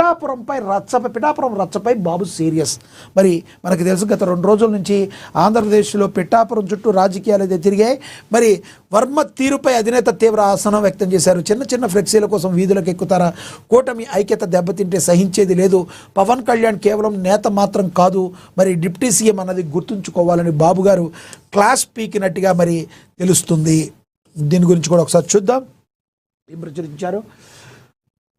పిఠాపురం రచ్చపై బాబు serious. మరి మనకు తెలుసు గత 2 రోజుల నుంచి ఆంధ్రప్రదేశ్లో పిఠాపురం చుట్టూ రాజకీయాలు అయితే తిరిగాయి. మరి వర్మ తీరుపై అధినేత తీవ్ర ఆసనం వ్యక్తం చేశారు. చిన్న ఫ్లెక్సీల కోసం వీధులకు ఎక్కుతారా? కూటమి ఐక్యత దెబ్బతింటే సహించేది లేదు. పవన్ కళ్యాణ్ కేవలం నేత మాత్రం కాదు, మరి డిప్యూటీ సీఎం అన్నది గుర్తుంచుకోవాలని బాబు గారు క్లాస్ పీకినట్టుగా మరి తెలుస్తుంది. దీని గురించి కూడా ఒకసారి చూద్దాం. ఏం ప్రచురించారు?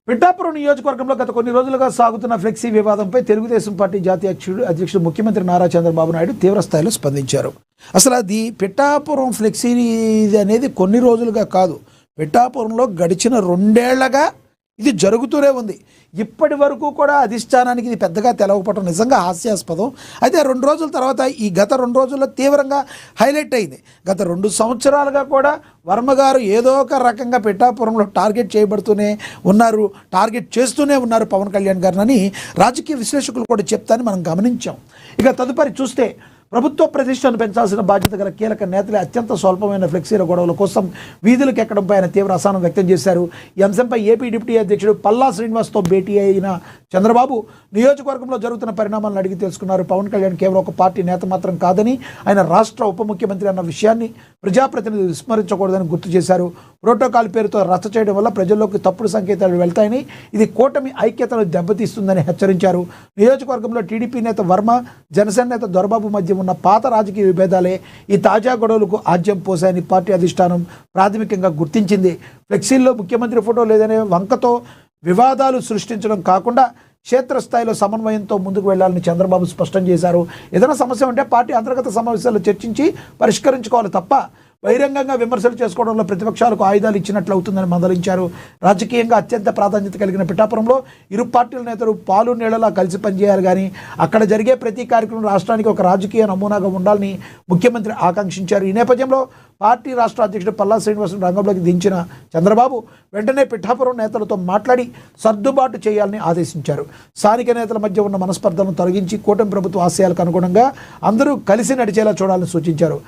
పిఠాపురం నియోజకవర్గంలో గత కొన్ని రోజులుగా సాగుతున్న ఫ్లెక్సీ వివాదంపై తెలుగుదేశం పార్టీ జాతీయ అధ్యక్షుడు ముఖ్యమంత్రి నారా చంద్రబాబు నాయుడు తీవ్రస్థాయిలో స్పందించారు. అసలు అది పిఠాపురం ఫ్లెక్సీ అనేది కొన్ని రోజులుగా కాదు, పిఠాపురంలో గడిచిన 2 ఏళ్లగా ఇది జరుగుతూనే ఉంది. ఇప్పటి వరకు కూడా అధిష్టానానికి ఇది పెద్దగా తెలవకపోవడం నిజంగా హాస్యాస్పదం. అయితే 2 రోజుల తర్వాత ఈ గత 2 రోజుల్లో తీవ్రంగా హైలైట్ అయింది. గత 2 సంవత్సరాలుగా కూడా వర్మ గారు ఏదో ఒక రకంగా పిఠాపురంలో టార్గెట్ చేయబడుతూనే ఉన్నారు, టార్గెట్ చేస్తూనే ఉన్నారు పవన్ కళ్యాణ్ గారిని రాజకీయ విశ్లేషకులు కూడా చెప్తారని మనం గమనించాం. ఇక తదుపరి చూస్తే ప్రభుత్వ ప్రతిష్టను పెంచాల్సిన బాధ్యత గల కీలక నేతలే అత్యంత స్వల్పమైన ఫ్లెక్సీల గొడవల కోసం వీధులకు ఎక్కడంపై ఆయన తీవ్ర అసహనం వ్యక్తం చేశారు. ఈ అంశంపై ఏపీ డిప్యూటీ అధ్యక్షుడు పల్లా శ్రీనివాస్తో భేటీ అయిన చంద్రబాబు నియోజకవర్గంలో జరుగుతున్న పరిణామాలను అడిగి తెలుసుకున్నారు. పవన్ కళ్యాణ్ కేవలం ఒక పార్టీ నేత మాత్రం కాదని, ఆయన రాష్ట్ర ఉప ముఖ్యమంత్రి అన్న విషయాన్ని ప్రజాప్రతినిధులు విస్మరించకూడదని గుర్తు చేశారు. ప్రోటోకాల్ పేరుతో రచ్చ చేయడం వల్ల ప్రజల్లోకి తప్పుడు సంకేతాలు వెళ్తాయని, ఇది కూటమి ఐక్యతను దెబ్బతీస్తుందని హెచ్చరించారు. నియోజకవర్గంలో టీడీపీ నేత వర్మ, జనసేన నేత దొరబాబు మధ్య ఉన్న పాత రాజకీయ విభేదాలే ఈ తాజా గొడవలకు ఆజ్యం పోశాయని పార్టీ అధిష్టానం ప్రాథమికంగా గుర్తించింది. ఫ్లెక్సీల్లో ముఖ్యమంత్రి ఫోటో లేదనే వంకతో వివాదాలు సృష్టించడం కాకుండా క్షేత్రస్థాయిలో సమన్వయంతో ముందుకు వెళ్లాలని చంద్రబాబు స్పష్టం చేశారు. ఏదైనా సమస్య ఉంటే పార్టీ అంతర్గత సమావేశాల్లో చర్చించి పరిష్కరించుకోవాలి తప్ప బహిరంగంగా విమర్శలు చేసుకోవడంలో ప్రతిపక్షాలకు ఆయుధాలు ఇచ్చినట్లు అవుతుందని మందలించారు. రాజకీయంగా అత్యంత ప్రాధాన్యత కలిగిన పిఠాపురంలో ఇరు పార్టీల నేతలు పాలు నీళ్లలా కలిసి పనిచేయాలి, కానీ అక్కడ జరిగే ప్రతి కార్యక్రమం రాష్ట్రానికి ఒక రాజకీయ నమూనాగా ఉండాలని ముఖ్యమంత్రి ఆకాంక్షించారు. ఈ నేపథ్యంలో పార్టీ రాష్ట్ర అధ్యక్షుడు పల్లా శ్రీనివాసన్ రంగంలోకి దించిన చంద్రబాబు వెంటనే పిఠాపురం నేతలతో మాట్లాడి సర్దుబాటు చేయాలని ఆదేశించారు. స్థానిక నేతల మధ్య ఉన్న మనస్పర్ధలను తొలగించి కూటమి ప్రభుత్వ ఆశయాలకు అనుగుణంగా అందరూ కలిసి నడిచేలా చూడాలని సూచించారు.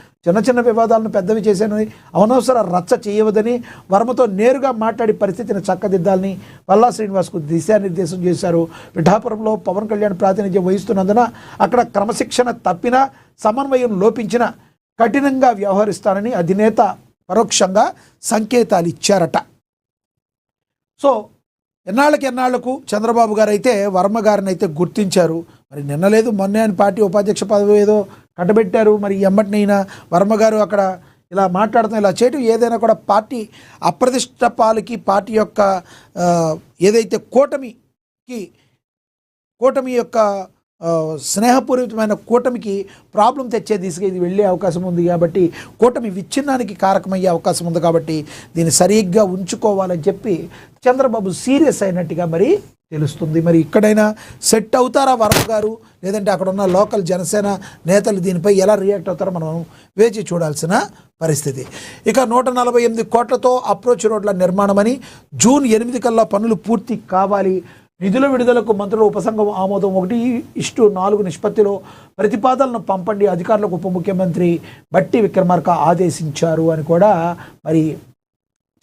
చిన్న వివాదాలను పెద్దవి చేశానని, అనవసర రచ్చ చేయవద్దని, వర్మతో నేరుగా మాట్లాడి పరిస్థితిని చక్కదిద్దాలని పల్లా శ్రీనివాస్కు దిశానిర్దేశం చేశారు. పిఠాపురంలో పవన్ కళ్యాణ్ ప్రాతినిధ్యం వహిస్తున్నందున అక్కడ క్రమశిక్షణ తప్పినా, సమన్వయం లోపించినా కఠినంగా వ్యవహరిస్తానని అధినేత పరోక్షంగా సంకేతాలు ఇచ్చారట. సో ఎన్నాళ్లకు చంద్రబాబు గారు అయితే వర్మ గారిని అయితే గుర్తించారు. మరి నిన్న లేదు మొన్న ఆయన పార్టీ ఉపాధ్యక్ష పదవి ఏదో కట్టబెట్టారు. మరి ఎమ్మటినైనా వర్మ గారు అక్కడ ఇలా మాట్లాడుతున్న ఇలా చేయటం ఏదైనా కూడా పార్టీ అప్రతిష్ట పాలకి, పార్టీ యొక్క ఏదైతే కూటమి యొక్క స్నేహపూరితమైన కూటమికి ప్రాబ్లం తెచ్చే దిశగా ఇది వెళ్ళే అవకాశం ఉంది. కాబట్టి కూటమి విచ్ఛిన్నానికి కారకమయ్యే అవకాశం ఉంది. కాబట్టి దీన్ని సరిగ్గా ఉంచుకోవాలని చెప్పి చంద్రబాబు సీరియస్ అయినట్టుగా మరి తెలుస్తుంది. మరి ఇక్కడైనా సెట్ అవుతారా వర్మ గారు, లేదంటే అక్కడ ఉన్న లోకల్ జనసేన నేతలు దీనిపై ఎలా రియాక్ట్ అవుతారో మనం వేచి చూడాల్సిన పరిస్థితి. ఇక 148 కోట్లతో అప్రోచ్ రోడ్ల నిర్మాణమని, జూన్ 8 కల్లా పనులు పూర్తి కావాలి. నిధుల విడుదలకు మంత్రుల ఉపసంఘం ఆమోదం 1:4 నిష్పత్తిలో ప్రతిపాదనలను పంపండి, అధికారులకు ఉప ముఖ్యమంత్రి బట్టి విక్రమార్క ఆదేశించారు అని కూడా మరి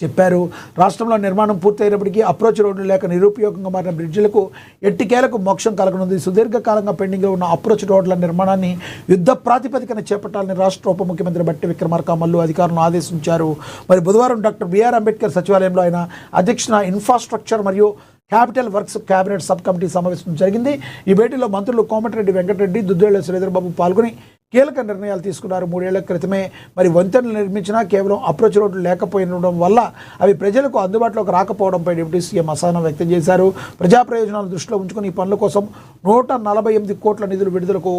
చెప్పారు. రాష్ట్రంలో నిర్మాణం పూర్తయినప్పటికీ అప్రోచ్ రోడ్లు లేక నిరుపయోగంగా మారిన బ్రిడ్జిలకు ఎట్టికేలకు మోక్షం కలగనుంది. సుదీర్ఘకాలంగా పెండింగ్లో ఉన్న అప్రోచ్ రోడ్ల నిర్మాణాన్ని యుద్ధ ప్రాతిపదికన చేపట్టాలని రాష్ట్ర ఉప ముఖ్యమంత్రి బట్టి విక్రమార్క మల్లు అధికారులను ఆదేశించారు. మరి బుధవారం డాక్టర్ బిఆర్ అంబేద్కర్ సచివాలయంలో ఆయన అధ్యక్షన ఇన్ఫ్రాస్ట్రక్చర్ మరియు capital works cabinet sub committee సమావేశం జరిగింది. ఈ భేటీలో మంత్రులు కోమటిరెడ్డి వెంకటరెడ్డి, దుద్దేళ్ల శ్రీధర్బాబు పాల్గొని కీలక నిర్ణయాలు తీసుకున్నారు. 3 ఏళ్ల క్రితమే మరి వంతెనలు నిర్మించినా కేవలం అప్రోచ్ రోడ్లు లేకపోవడం వల్ల అవి ప్రజలకు అందుబాటులోకి రాకపోవడంపై డిప్యూటీ సీఎం అసహనం వ్యక్తం చేశారు. ప్రజా ప్రయోజనాలను దృష్టిలో ఉంచుకుని ఈ పనుల కోసం 148 కోట్ల నిధుల విడుదలకు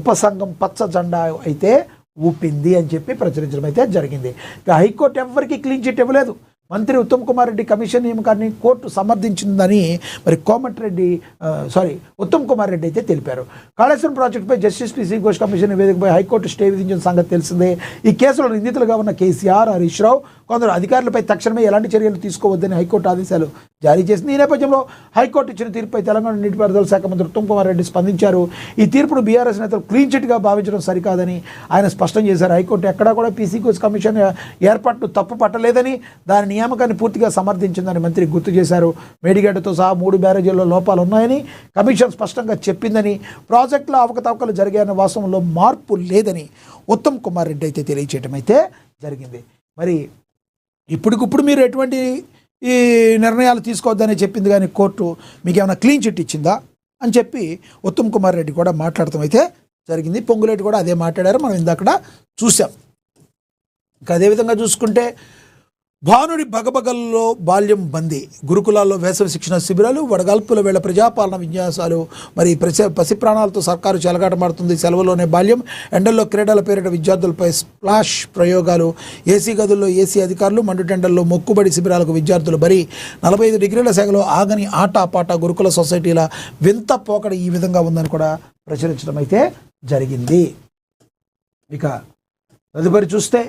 ఉపసంఘం పచ్చ జెండా అయితే ఊపింది అని చెప్పి ప్రచురించడం అయితే జరిగింది. ఇక హైకోర్టు ఎవరికి క్లీన్ చిట్ ఇవ్వలేదు. మంత్రి ఉత్తమ్ కుమార్ రెడ్డి కమిషన్ నియామకాన్ని కోర్టు సమర్థించిందని మరి ఉత్తమ్ కుమార్ రెడ్డి అయితే తెలిపారు. కాళేశ్వరం ప్రాజెక్టుపై జస్టిస్ పిసి ఘోష్ కమిషన్ నివేదికపై హైకోర్టు స్టే విధించిన సంగతి తెలిసిందే. ఈ కేసులో నిందితులుగా ఉన్న కేసీఆర్, హరీష్ రావు, కొందరు అధికారులపై తక్షణమే ఎలాంటి చర్యలు తీసుకోవద్దని హైకోర్టు ఆదేశాలు జారీ చేసింది. ఈ నేపథ్యంలో హైకోర్టు ఇచ్చిన తీర్పుపై తెలంగాణ నీటిపారుదల శాఖ మంత్రి ఉత్తమ్ కుమార్ రెడ్డి స్పందించారు. ఈ తీర్పును బీఆర్ఎస్ నేతలు క్లీన్ చిట్గా భావించడం సరికాదని ఆయన స్పష్టం చేశారు. హైకోర్టు ఎక్కడా కూడా పీసీకోస్ కమిషన్ ఏర్పాటును తప్పు పట్టలేదని, దాని నియామకాన్ని పూర్తిగా సమర్థించిందని మంత్రి గుర్తు చేశారు. మేడిగడ్డతో సహా 3 బ్యారేజీల్లో లోపాలు ఉన్నాయని కమిషన్ స్పష్టంగా చెప్పిందని, ప్రాజెక్టులో అవకతవకలు జరిగాయన్న వాస్తవంలో మార్పు లేదని ఉత్తమ్ కుమార్ రెడ్డి అయితే తెలియచేయడం అయితే జరిగింది. మరి ఇప్పటికిప్పుడు మీరు ఎటువంటి ఈ నిర్ణయాలు తీసుకోవద్దని చెప్పింది, కానీ కోర్టు మీకు ఏమైనా క్లీన్ చిట్ ఇచ్చిందా అని చెప్పి ఉత్తమ్ కుమార్ రెడ్డి కూడా మాట్లాడటం అయితే జరిగింది. పొంగులేటి కూడా అదే మాట్లాడారు, మనం ఇందాక చూసాం. ఇంకా అదేవిధంగా చూసుకుంటే భానుడి బగబగల్లో బాల్యం బందీ, గురుకులాల్లో వేసవి శిక్షణ శిబిరాలు, వడగాల్పుల వేళ ప్రజాపాలన విన్యాసాలు, మరి పసి ప్రాణాలతో సర్కారు చెలగాటమాడుతుంది, సెలవులోనే బాల్యం, ఎండల్లో క్రీడల పేరిట విద్యార్థులపై స్ప్లాష్ ప్రయోగాలు, ఏసీ గదుల్లో ఏసీ అధికారులు, మండుటెండల్లో మొక్కుబడి శిబిరాలకు విద్యార్థులు బరి, 45 డిగ్రీల సెగలో ఆగని ఆట గురుకుల సొసైటీల వింత పోకడ ఈ విధంగా ఉందని కూడా ప్రచురించడం అయితే జరిగింది. ఇక తదుపరి చూస్తే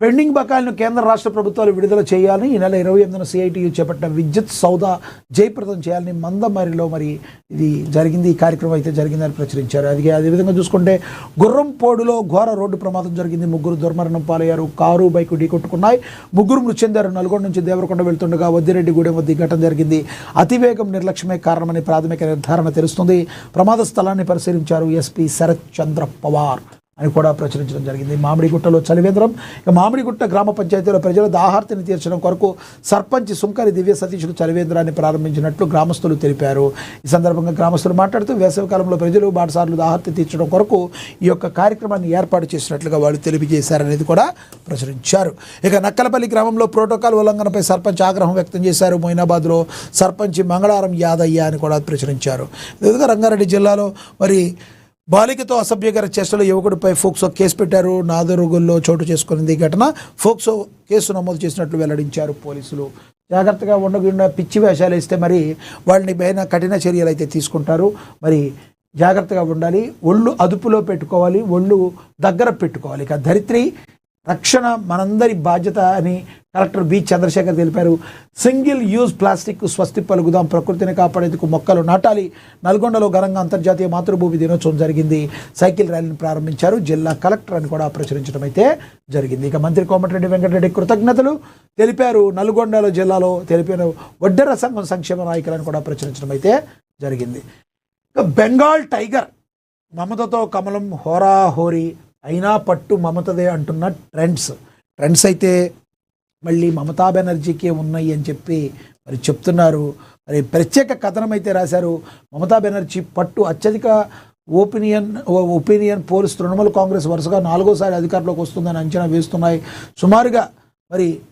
పెండింగ్ బకాయిలను కేంద్ర రాష్ట్ర ప్రభుత్వాలు విడుదల చేయాలని ఈ నెల 28న సిఐటియు చేపట్టిన విద్యుత్ సౌదా జయప్రదం చేయాలని మందమరిలో మరి ఇది జరిగింది. ఈ కార్యక్రమం అయితే జరిగిందని ప్రచురించారు. అదేవిధంగా చూసుకుంటే గుర్రంపోడులో ఘోర రోడ్డు ప్రమాదం జరిగింది. 3 దుర్మరణం పాలయ్యారు. Car bike ఢీకొట్టుకున్నాయి. 3 మృతి చెందారు. నల్గొండ నుంచి దేవరకొండ వెళ్తుండగా వద్దిరెడ్డిగూడెం వద్ద ఘటన జరిగింది. అతివేగం నిర్లక్ష్యమే కారణమని ప్రాథమిక నిర్ధారణ తెలుస్తుంది. ప్రమాద స్థలాన్ని పరిశీలించారు ఎస్పీ శరత్ చంద్ర పవార్ అని కూడా ప్రచురించడం జరిగింది. మామిడిగుట్టలో చలివేంద్రం. ఇక మామిడిగుట్ట గ్రామ పంచాయతీలో ప్రజల దాహార్తిని తీర్చడం కొరకు సర్పంచ్ సుంకరి దివ్య సతీషుడు చలివేంద్రాన్ని ప్రారంభించినట్లు గ్రామస్తులు తెలిపారు. ఈ సందర్భంగా గ్రామస్తులు మాట్లాడుతూ వేసవికాలంలో ప్రజలు బాటసార్లు దాహార్తి తీర్చడం కొరకు ఈ యొక్క కార్యక్రమాన్ని ఏర్పాటు చేసినట్లుగా వాళ్ళు తెలియజేశారనేది కూడా ప్రచురించారు. ఇక నక్కలపల్లి గ్రామంలో ప్రోటోకాల్ ఉల్లంఘనపై సర్పంచ్ ఆగ్రహం వ్యక్తం చేశారు. మొయినాబాద్లో సర్పంచ్ మంగళవారం యాదయ్య అని కూడా ప్రచురించారు. ఇదిగా రంగారెడ్డి జిల్లాలో మరి బాలికతో అసభ్యకర చేష్టలో యువకుడిపై ఫోక్సో కేసు పెట్టారు. నాదరుగుల్లో చోటు చేసుకున్నది ఘటన. ఫోక్సో కేసు నమోదు చేసినట్లు వెల్లడించారు పోలీసులు. జాగ్రత్తగా ఉండకుండా పిచ్చి వేషాలు ఇస్తే మరి వాళ్ళని పైన కఠిన చర్యలు అయితే తీసుకుంటారు. మరి జాగ్రత్తగా ఉండాలి, ఒళ్ళు అదుపులో పెట్టుకోవాలి, ఒళ్ళు దగ్గర పెట్టుకోవాలి. ఇక ధరిత్రి రక్షణ మనందరి బాధ్యత అని కలెక్టర్ బి చంద్రశేఖర్ తెలిపారు. సింగిల్ యూజ్ ప్లాస్టిక్ స్వస్తి పలుకుదాం, ప్రకృతిని కాపాడేందుకు మొక్కలు నాటాలి. నల్గొండలో ఘనంగా అంతర్జాతీయ మాతృభూమి దినోత్సవం జరిగింది. సైకిల్ ర్యాలీని ప్రారంభించారు జిల్లా కలెక్టర్ అని కూడా ప్రచురించడం అయితే జరిగింది. ఇక మంత్రి కోమటిరెడ్డి వెంకటరెడ్డి కృతజ్ఞతలు తెలిపారు. నల్గొండలో జిల్లాలో తెలిపిన వడ్డెర సంఘం సంక్షేమ నాయకులను కూడా ప్రచురించడం అయితే జరిగింది. ఇక బెంగాల్ టైగర్ మమతతో కమలం హోరాహోరీ అయినా పట్టు మమతదే అంటున్న ట్రెండ్స్ అయితే మళ్ళీ మమతా బెనర్జీకే ఉన్నాయి అని చెప్పి మరి చెప్తున్నారు. మరి ప్రత్యేక కథనం అయితే రాశారు. మమతా బెనర్జీ పట్టు అత్యధిక ఒపీనియన్ పోల్స్ తృణమూల్ కాంగ్రెస్ వరుసగా 4వ సారి అధికారంలోకి వస్తుందని అంచనా వేస్తున్నాయి. సుమారుగా మరి